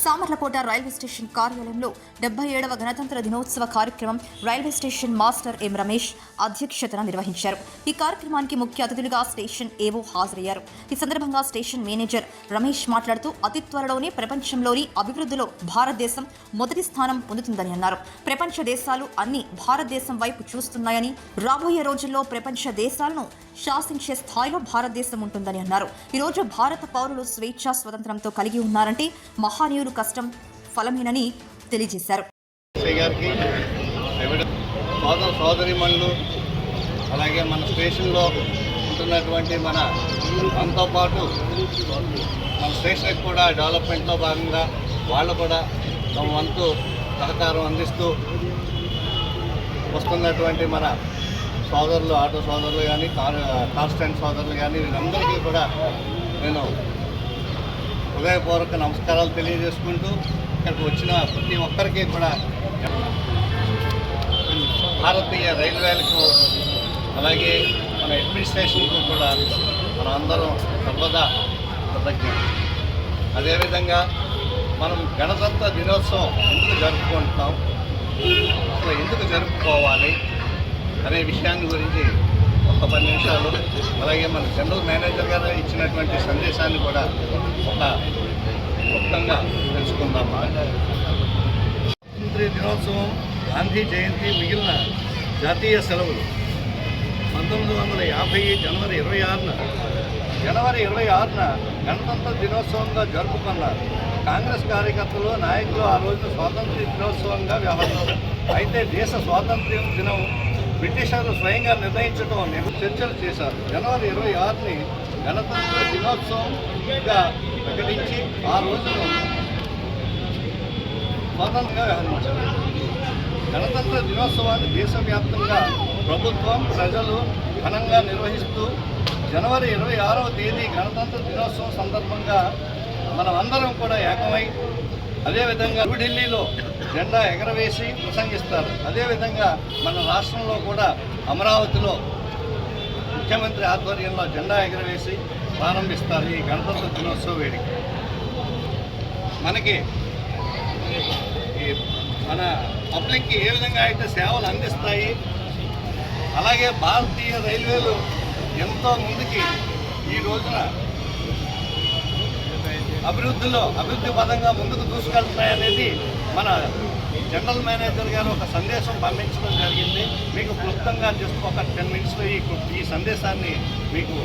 Samarlakota railway station కార్యాలయంలో 77వ గణతంత్ర దినోత్సవ కార్యక్రమం రైల్వే స్టేషన్ మాస్టర్ ఎం రమేష్ అధ్యక్షతన నిర్వహించారు. ఈ కార్యక్రమానికి ముఖ్య అతిథులుగా స్టేషన్ ఏవో హాజరయ్యారు. ఈ సందర్భంగా స్టేషన్ మేనేజర్ రమేష్ మాట్లాడుతూ అతి త్వరలోనే ప్రపంచంలోని అభివృద్ధిలో భారతదేశం మొదటి స్థానం పొందుతుందని అన్నారు. ప్రపంచ దేశాలు అన్ని భారతదేశం వైపు చూస్తున్నాయని, రాబోయే రోజుల్లో ప్రపంచ దేశాలను శాసించే స్థాయిలో భారతదేశం ఉంటుందని అన్నారు. ఈరోజు భారత పౌరులు స్వేచ్ఛ స్వతంత్రంతో కలిగి ఉన్నారంటే మహానీయులు కష్టం ఫలమేనని తెలియజేశారు. సోదరిమణులు అలాగే మన స్టేషన్లో ఉంటున్నటువంటి మనతో పాటు మన స్టేషన్కి కూడా డెవలప్మెంట్లో భాగంగా వాళ్ళు కూడా తమ వంతు సహకారం అందిస్తూ వస్తున్నటువంటి మన సోదరులు, ఆటో సోదరులు కానీ, కార్ స్టాండ్ సోదరులు కానీ, వీరందరికీ కూడా నేను హృదయపూర్వక నమస్కారాలు తెలియజేసుకుంటూ ఇక్కడికి వచ్చిన ప్రతి ఒక్కరికి కూడా భారతీయ రైల్వేలకు అలాగే మన అడ్మినిస్ట్రేషన్కు కూడా మనం అందరం సర్వదా కృతజ్ఞత. అదేవిధంగా మనం గణతంత్ర దినోత్సవం ఎందుకు జరుపుకుంటాం, అసలు ఎందుకు జరుపుకోవాలి అనే విషయాన్ని గురించి ఒక 10 నిమిషాలు, అలాగే మన జనరల్ మేనేజర్ గారు ఇచ్చినటువంటి సందేశాన్ని కూడా ఒక క్లుప్తంగా తెలుసుకుందాం. స్వాతంత్ర్య దినోత్సవం, గాంధీ జయంతి, మిగిలిన జాతీయ సెలవులు 1950 జనవరి 26న గణతంత్ర దినోత్సవంగా జరుపుకున్నారు. కాంగ్రెస్ కార్యకర్తలు, నాయకులు ఆ రోజున స్వాతంత్ర్య దినోత్సవంగా వ్యవహరించారు. అయితే దేశ స్వాతంత్ర్యం దినం బ్రిటిషర్లు స్వయంగా నిర్ణయించడం చర్చలు చేశారు. జనవరి 26ని గణతంత్ర దినోత్సవంగా ప్రకటించి ఆ రోజును స్వతంత్రంగా వ్యవహరించారు. గణతంత్ర దినోత్సవాన్ని దేశవ్యాప్తంగా ప్రభుత్వం, ప్రజలు ఘనంగా నిర్వహిస్తూ జనవరి 26వ తేదీ గణతంత్ర దినోత్సవం సందర్భంగా మనం అందరం కూడా ఏకమై అదేవిధంగా న్యూఢిల్లీలో జెండా ఎగరవేసి ప్రసంగిస్తారు. అదేవిధంగా మన రాష్ట్రంలో కూడా అమరావతిలో ముఖ్యమంత్రి ఆధ్వర్యంలో జెండా ఎగరవేసి ప్రారంభిస్తారు ఈ గణతంత్ర దినోత్సవ వేడుక. మనకి మన పబ్లిక్కి ఏ విధంగా అయితే సేవలు అందిస్తాయి, అలాగే భారతీయ రైల్వేలు ఎంతో ముందుకి ఈ రోజున అభివృద్ధి పదంగా ముందుకు దూసుకెళ్తున్నాయనేది మన జనరల్ మేనేజర్ గారు ఒక సందేశం పంపించడం జరిగింది. మీకు క్లుప్తంగా జస్ట్ ఒక 10 మినిట్స్లో ఈ సందేశాన్ని మీకు